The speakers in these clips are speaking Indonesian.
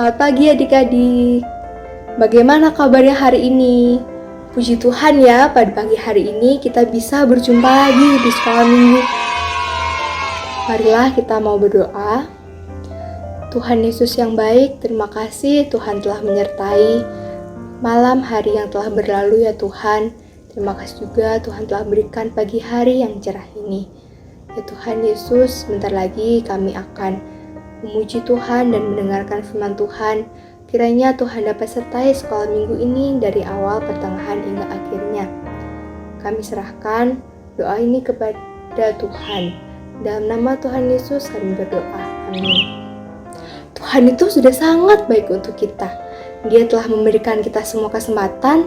Selamat pagi adik-adik. Bagaimana kabarnya hari ini? Puji Tuhan ya, pada pagi hari ini kita bisa berjumpa lagi di sekolah minggu. Marilah kita mau berdoa. Tuhan Yesus yang baik, terima kasih Tuhan telah menyertai malam hari yang telah berlalu ya Tuhan. Terima kasih juga Tuhan telah berikan pagi hari yang cerah ini. Ya Tuhan Yesus, sebentar lagi kami akan memuji Tuhan dan mendengarkan firman Tuhan. Kiranya Tuhan dapat sertai sekolah minggu ini dari awal, pertengahan, hingga akhirnya. Kami serahkan doa ini kepada Tuhan. Dalam nama Tuhan Yesus kami berdoa. Amin. Tuhan itu sudah sangat baik untuk kita. Dia telah memberikan kita semua kesempatan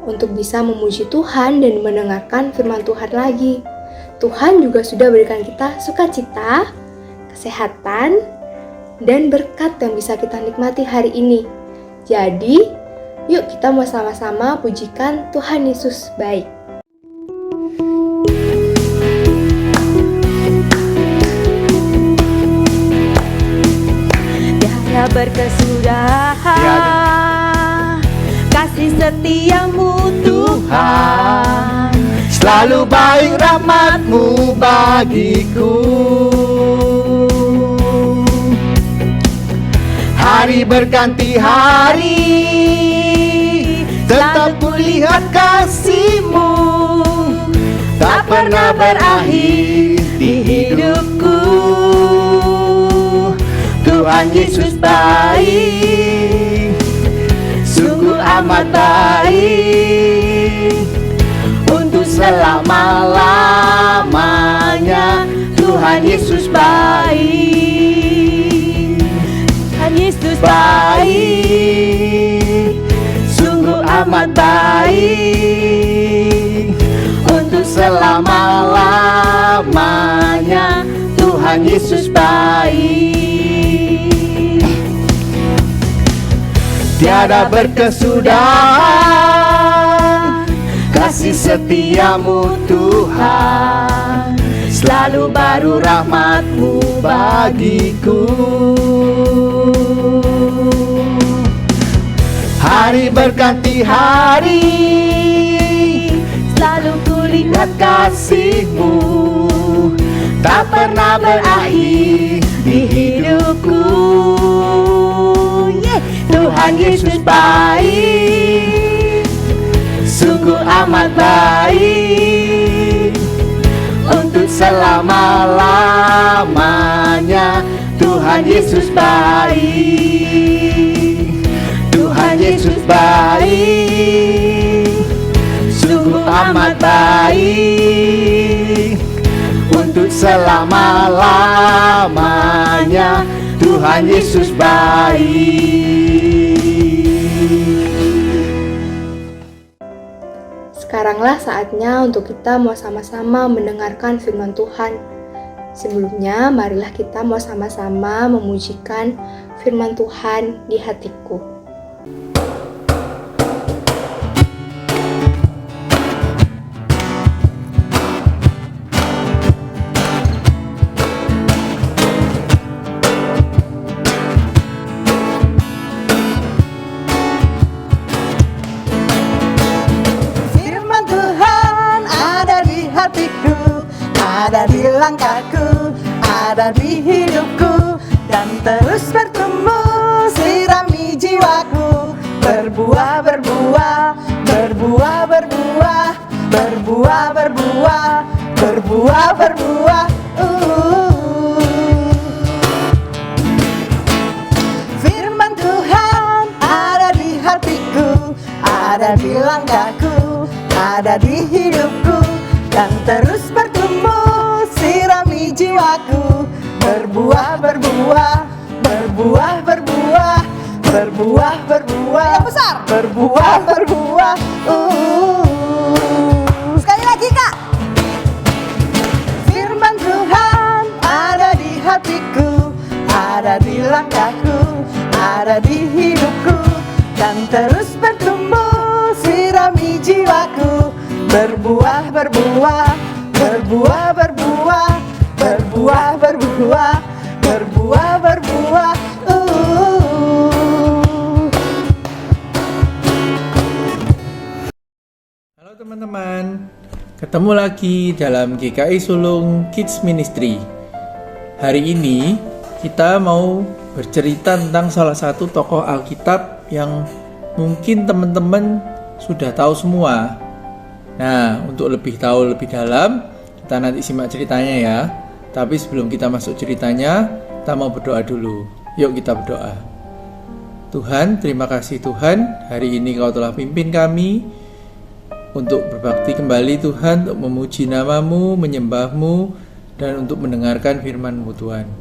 untuk bisa memuji Tuhan dan mendengarkan firman Tuhan lagi. Tuhan juga sudah berikan kita sukacita, kesehatan, dan berkat yang bisa kita nikmati hari ini. Jadi, yuk kita mau sama-sama pujikan Tuhan Yesus baik. Tiada berkesudahan kasih setiamu Tuhan, selalu baik rahmat-Mu bagiku. Hari berganti hari, tetap kulihat kasih-Mu, tak pernah berakhir di hidupku. Tuhan Yesus baik, sungguh amat baik, untuk selama-lamanya. Tuhan Yesus baik, Tuhan Yesus baik, sungguh amat baik, untuk selama-lamanya. Tuhan Yesus baik. Tiada berkesudahan kasih setiamu Tuhan, selalu baru rahmat-Mu bagiku. Hari berganti hari, selalu kulihat kasih-Mu, tak pernah berakhir di hidupku. Tuhan Yesus baik, sungguh amat baik, untuk selama-lamanya. Tuhan Yesus baik, Tuhan Yesus baik, sungguh amat baik, untuk selama-lamanya. Tuhan Yesus baik. Sekaranglah saatnya untuk kita mau sama-sama mendengarkan firman Tuhan. Sebelumnya, marilah kita mau sama-sama memujikan firman Tuhan di hatiku. Ada di langkahku, ada di hidupku, dan terus bertumbuh, sirami jiwaku. Berbuah, berbuah, berbuah, berbuah, berbuah, berbuah, berbuah, berbuah. Firman Tuhan ada di hatiku, ada di langkahku, ada di hidupku, dan terus bertumbuh, sirami jiwaku. Berbuah, berbuah, berbuah, berbuah, berbuah, berbuah, yang besar. Berbuah, berbuah. Sekali lagi Kak. Firman Tuhan ada di hatiku, ada di langkahku, ada di hidupku, dan terus bertumbuh, sirami jiwaku. Berbuah, berbuah, berbuah, berbuah, berbuah, berbuah, berbuah, berbuah. teman-teman, ketemu lagi dalam GKI Sulung Kids Ministry. Hari ini kita mau bercerita tentang salah satu tokoh Alkitab yang mungkin teman-teman sudah tahu semua. Nah, untuk lebih tahu lebih dalam, kita nanti simak ceritanya ya. Tapi sebelum kita masuk ceritanya, kita mau berdoa dulu. Yuk kita berdoa. Tuhan, terima kasih Tuhan, hari ini Kau telah pimpin kami untuk berbakti kembali Tuhan, untuk memuji nama-Mu, menyembah-Mu, dan untuk mendengarkan firman-Mu Tuhan.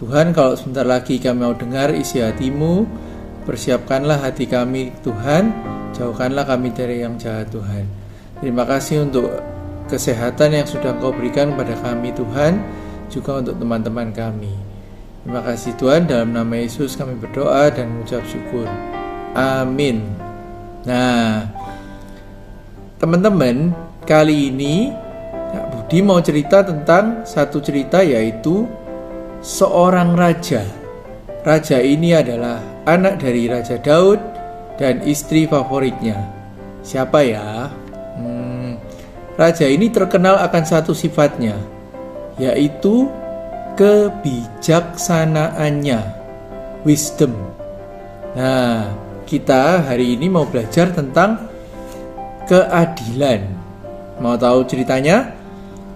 Tuhan, kalau sebentar lagi kami mau dengar isi hati-Mu, persiapkanlah hati kami Tuhan, jauhkanlah kami dari yang jahat Tuhan. Terima kasih untuk kesehatan yang sudah Kau berikan kepada kami Tuhan, juga untuk teman-teman kami. Terima kasih Tuhan, dalam nama Yesus kami berdoa dan mengucap syukur. Amin. Nah, teman-teman, kali ini Kak Budi mau cerita tentang satu cerita, yaitu seorang raja. Raja ini adalah anak dari Raja Daud dan istri favoritnya. Siapa ya? Raja ini terkenal akan satu sifatnya, yaitu kebijaksanaannya, wisdom. Nah, kita hari ini mau belajar tentang keadilan. Mau tahu ceritanya?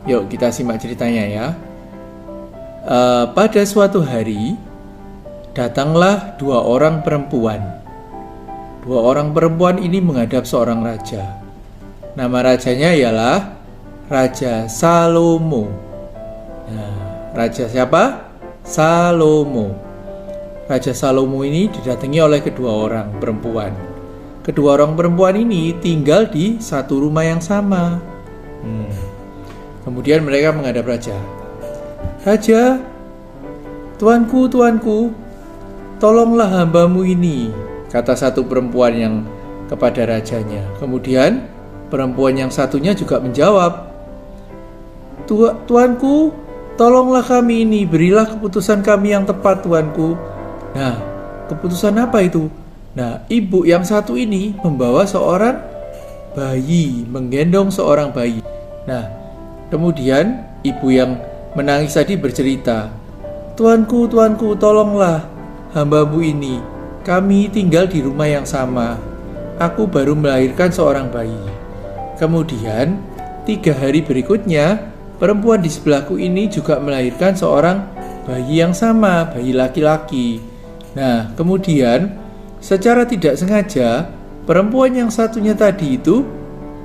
Yuk kita simak ceritanya ya. Pada suatu hari datanglah dua orang perempuan. Dua orang perempuan ini menghadap seorang raja. Nama rajanya ialah Raja Salomo. Nah, raja siapa? Salomo. Raja Salomo ini didatangi oleh kedua orang perempuan. Kedua orang perempuan ini tinggal di satu rumah yang sama. Kemudian mereka menghadap raja. Raja, tuanku, tolonglah hambamu ini, kata satu perempuan yang kepada rajanya. Kemudian perempuan yang satunya juga menjawab, Tuanku, tolonglah kami ini, berilah keputusan kami yang tepat, tuanku. Nah, keputusan apa itu? Nah, ibu yang satu ini membawa seorang bayi, menggendong seorang bayi. Nah, kemudian ibu yang menangis tadi bercerita, Tuanku, tolonglah hambamu ini. Kami tinggal di rumah yang sama. Aku baru melahirkan seorang bayi. Kemudian 3 hari berikutnya, perempuan di sebelahku ini juga melahirkan seorang bayi yang sama, bayi laki-laki. Nah, kemudian secara tidak sengaja, perempuan yang satunya tadi itu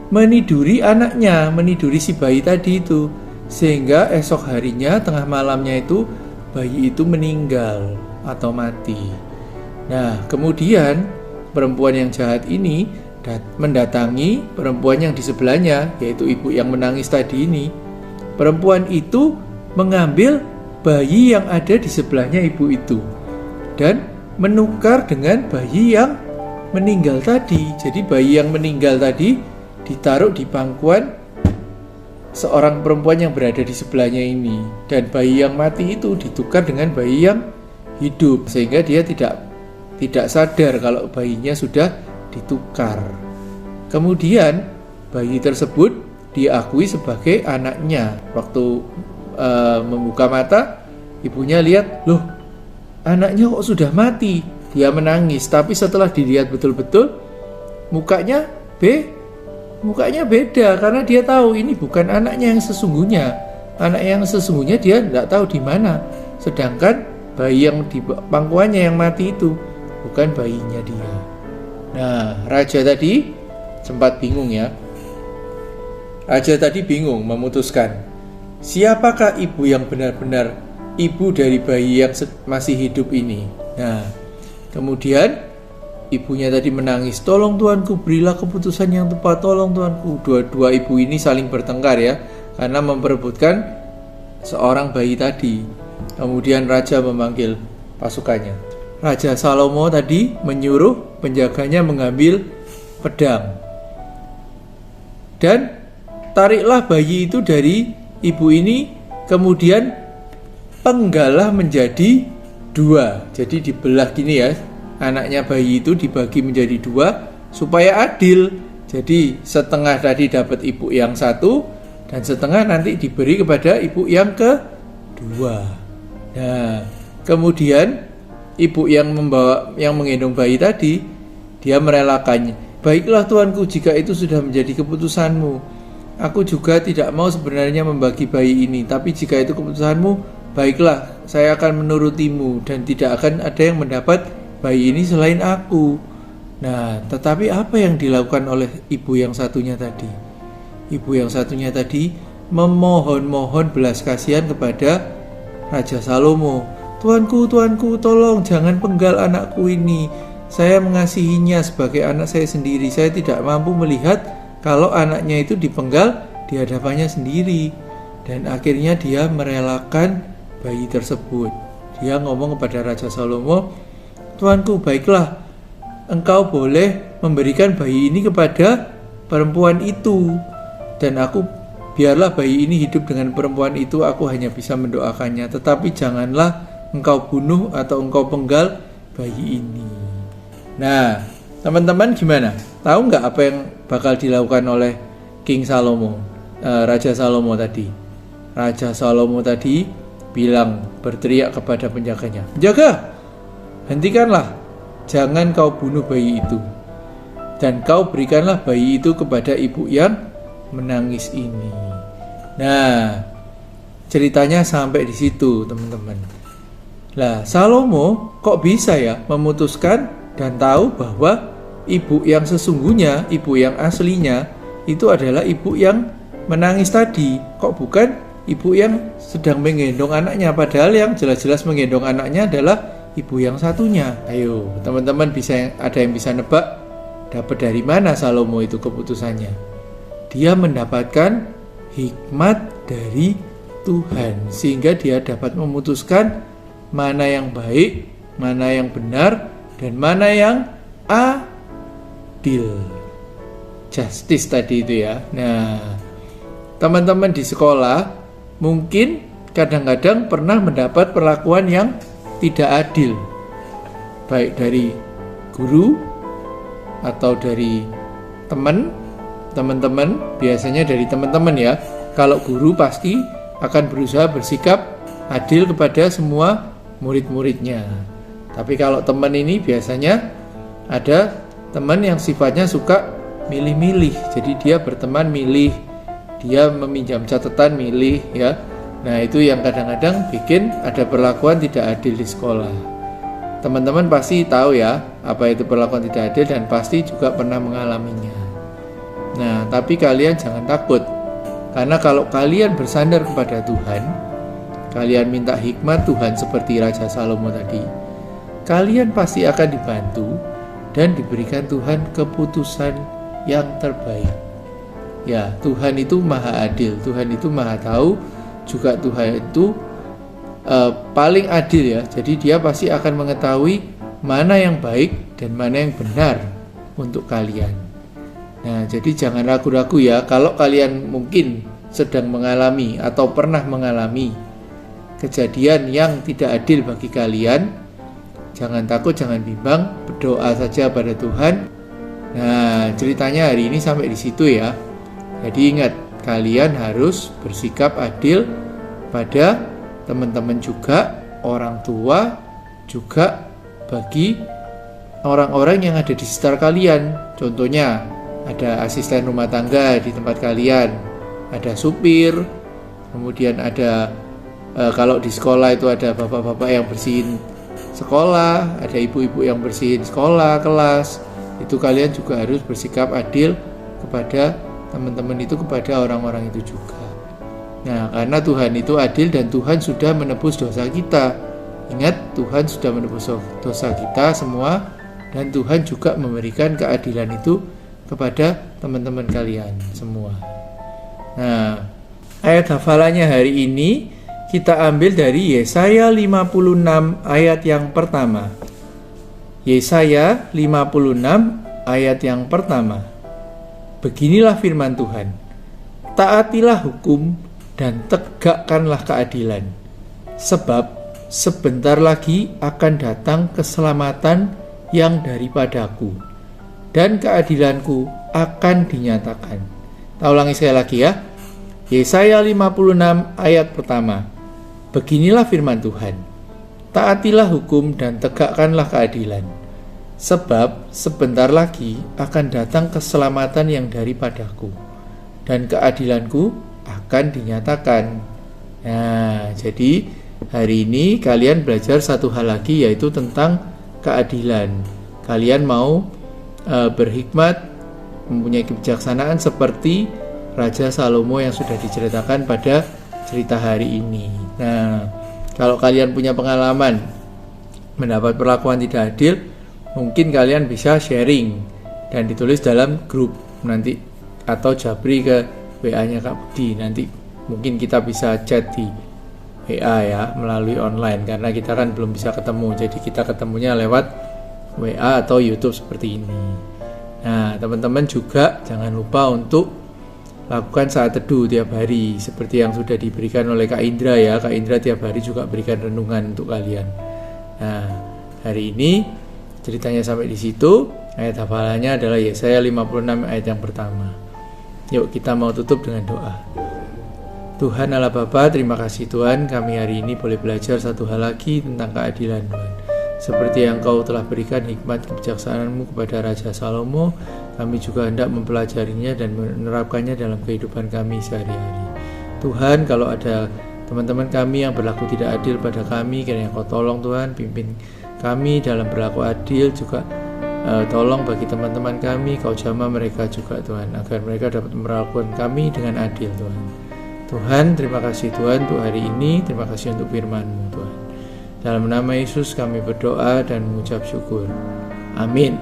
meniduri anaknya, meniduri si bayi tadi itu. Sehingga esok harinya, tengah malamnya itu, bayi itu meninggal atau mati. Nah, kemudian perempuan yang jahat ini mendatangi perempuan yang di sebelahnya, yaitu ibu yang menangis tadi ini. Perempuan itu mengambil bayi yang ada di sebelahnya ibu itu dan menukar dengan bayi yang meninggal tadi. Jadi bayi yang meninggal tadi ditaruh di pangkuan seorang perempuan yang berada di sebelahnya ini, dan bayi yang mati itu ditukar dengan bayi yang hidup, sehingga dia tidak sadar kalau bayinya sudah ditukar. Kemudian bayi tersebut diakui sebagai anaknya. Waktu membuka mata, ibunya lihat, loh, anaknya kok sudah mati. Dia menangis, tapi setelah dilihat betul-betul, mukanya beda, karena dia tahu ini bukan anaknya yang sesungguhnya. Anak yang sesungguhnya dia tidak tahu di mana. Sedangkan bayi yang di pangkuannya yang mati itu bukan bayinya dia. Nah, raja tadi sempat bingung ya. Raja tadi bingung memutuskan, siapakah ibu yang benar-benar ibu dari bayi yang masih hidup ini. Nah, kemudian ibunya tadi menangis, tolong tuanku, berilah keputusan yang tepat, tolong tuanku. Dua ibu ini saling bertengkar ya, karena memperebutkan seorang bayi tadi. Kemudian raja memanggil pasukannya. Raja Salomo tadi menyuruh penjaganya mengambil pedang. Dan tariklah bayi itu dari ibu ini, kemudian penggalah menjadi 2. Jadi dibelah gini ya, anaknya bayi itu dibagi menjadi 2 supaya adil. Jadi setengah tadi dapat ibu yang satu dan setengah nanti diberi kepada ibu yang kedua. Nah, kemudian ibu yang menggendong bayi tadi, dia merelakannya. Baiklah tuanku, jika itu sudah menjadi keputusanmu. Aku juga tidak mau sebenarnya membagi bayi ini, tapi jika itu keputusanmu, baiklah, saya akan menurutimu dan tidak akan ada yang mendapat bayi ini selain aku. Nah, tetapi apa yang dilakukan oleh ibu yang satunya tadi? Ibu yang satunya tadi memohon-mohon belas kasihan kepada Raja Salomo. Tuanku, tolong jangan penggal anakku ini. Saya mengasihinya sebagai anak saya sendiri. Saya tidak mampu melihat kalau anaknya itu dipenggal di hadapannya sendiri. Dan akhirnya dia merelakan bayi tersebut. Dia ngomong kepada Raja Salomo, Tuanku, baiklah, engkau boleh memberikan bayi ini kepada perempuan itu. Dan biarlah bayi ini hidup dengan perempuan itu, aku hanya bisa mendoakannya. Tetapi janganlah engkau bunuh atau engkau penggal bayi ini. Nah, teman-teman gimana? Tahu nggak apa yang bakal dilakukan oleh King Salomo, Raja Salomo tadi? Raja Salomo tadi berteriak kepada penjaganya, "Penjaga, hentikanlah, jangan kau bunuh bayi itu, dan kau berikanlah bayi itu kepada ibu yang menangis ini." Nah, ceritanya sampai di situ, teman-teman. Lah, Salomo kok bisa ya memutuskan dan tahu bahwa ibu yang sesungguhnya, ibu yang aslinya itu adalah ibu yang menangis tadi. Kok bukan ibu yang sedang menggendong anaknya, padahal yang jelas-jelas menggendong anaknya adalah ibu yang satunya. Ayo, teman-teman ada yang bisa nebak dapat dari mana Salomo itu keputusannya? Dia mendapatkan hikmat dari Tuhan sehingga dia dapat memutuskan mana yang baik, mana yang benar, dan mana yang adil. Justice tadi itu ya. Nah, teman-teman di sekolah mungkin kadang-kadang pernah mendapat perlakuan yang tidak adil, baik dari guru atau dari teman-teman, biasanya dari teman-teman ya. Kalau guru pasti akan berusaha bersikap adil kepada semua murid-muridnya. Tapi kalau teman ini biasanya ada teman yang sifatnya suka milih-milih. Jadi dia berteman milih, dia meminjam catatan milih ya. Nah, itu yang kadang-kadang bikin ada perlakuan tidak adil di sekolah. Teman-teman pasti tahu ya apa itu perlakuan tidak adil dan pasti juga pernah mengalaminya. Nah, tapi kalian jangan takut. Karena kalau kalian bersandar kepada Tuhan, kalian minta hikmat Tuhan seperti Raja Salomo tadi, kalian pasti akan dibantu dan diberikan Tuhan keputusan yang terbaik. Ya, Tuhan itu maha adil, Tuhan itu maha tahu, juga Tuhan itu paling adil ya. Jadi dia pasti akan mengetahui mana yang baik dan mana yang benar untuk kalian. Nah, jadi jangan ragu-ragu ya. Kalau kalian mungkin sedang mengalami atau pernah mengalami kejadian yang tidak adil bagi kalian, jangan takut, jangan bimbang, berdoa saja pada Tuhan. Nah, ceritanya hari ini sampai di situ ya. Jadi ingat, kalian harus bersikap adil pada teman-teman juga, orang tua, juga bagi orang-orang yang ada di sekitar kalian. Contohnya, ada asisten rumah tangga di tempat kalian, ada supir, kemudian ada kalau di sekolah itu ada bapak-bapak yang bersihin sekolah, ada ibu-ibu yang bersihin sekolah, kelas. Itu kalian juga harus bersikap adil kepada teman-teman itu, kepada orang-orang itu juga. Nah, karena Tuhan itu adil dan Tuhan sudah menebus dosa kita. Ingat, Tuhan sudah menebus dosa kita semua, dan Tuhan juga memberikan keadilan itu kepada teman-teman kalian semua. Nah, ayat hafalannya hari ini kita ambil dari Yesaya 56 ayat yang pertama. Yesaya 56 ayat yang pertama. Beginilah firman Tuhan. Taatilah hukum dan tegakkanlah keadilan. Sebab sebentar lagi akan datang keselamatan yang daripadaku, dan keadilanku akan dinyatakan. Kita ulangi sekali lagi ya. Yesaya 56 ayat pertama. Beginilah firman Tuhan. Taatilah hukum dan tegakkanlah keadilan. Sebab sebentar lagi akan datang keselamatan yang daripadaku, dan keadilanku akan dinyatakan. Nah, jadi hari ini kalian belajar satu hal lagi, yaitu tentang keadilan. Kalian mau berhikmat, mempunyai kebijaksanaan seperti Raja Salomo yang sudah diceritakan pada cerita hari ini. Nah, kalau kalian punya pengalaman mendapat perlakuan tidak adil, mungkin kalian bisa sharing dan ditulis dalam grup nanti, atau japri ke WA-nya Kak Budi. Nanti mungkin kita bisa chat di WA ya, melalui online, karena kita kan belum bisa ketemu, jadi kita ketemunya lewat WA atau YouTube seperti ini. Nah, teman-teman juga jangan lupa untuk lakukan saat teduh tiap hari, seperti yang sudah diberikan oleh Kak Indra ya. Kak Indra tiap hari juga berikan renungan untuk kalian. Nah, hari ini ceritanya sampai di situ. Ayat hafalannya adalah Yesaya 56 ayat yang pertama. Yuk kita mau tutup dengan doa. Tuhan Allah Bapa, terima kasih Tuhan, kami hari ini boleh belajar satu hal lagi tentang keadilan Tuhan. Seperti yang Kau telah berikan hikmat kebijaksanaan-Mu kepada Raja Salomo, kami juga hendak mempelajarinya dan menerapkannya dalam kehidupan kami sehari-hari. Tuhan, kalau ada teman-teman kami yang berlaku tidak adil pada kami, kiranya Kau tolong Tuhan, pimpin kami dalam berlaku adil, juga tolong bagi teman-teman kami, Kau jamah mereka juga Tuhan, agar mereka dapat memperlakukan kami dengan adil Tuhan. Tuhan, terima kasih Tuhan untuk hari ini, terima kasih untuk firman-Mu Tuhan. Dalam nama Yesus kami berdoa dan mengucap syukur. Amin.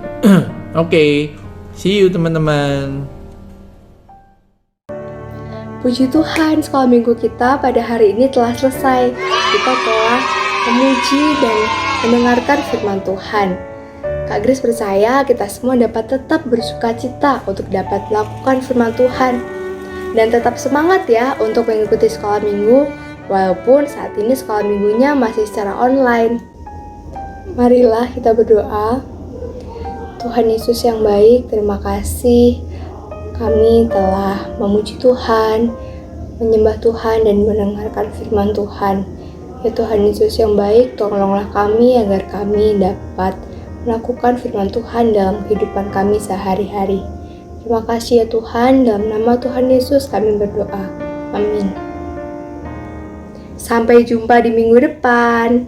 Oke, see you teman-teman. Puji Tuhan, sekolah minggu kita pada hari ini telah selesai. Kita telah memuji dan mendengarkan firman Tuhan. Kak Grace percaya kita semua dapat tetap bersuka cita untuk dapat melakukan firman Tuhan. Dan tetap semangat ya untuk mengikuti sekolah minggu, walaupun saat ini sekolah minggunya masih secara online. Marilah kita berdoa. Tuhan Yesus yang baik, terima kasih kami telah memuji Tuhan, menyembah Tuhan, dan mendengarkan firman Tuhan. Ya Tuhan Yesus yang baik, tolonglah kami agar kami dapat melakukan firman Tuhan dalam kehidupan kami sehari-hari. Terima kasih ya Tuhan, dalam nama Tuhan Yesus kami berdoa. Amin. Sampai jumpa di minggu depan.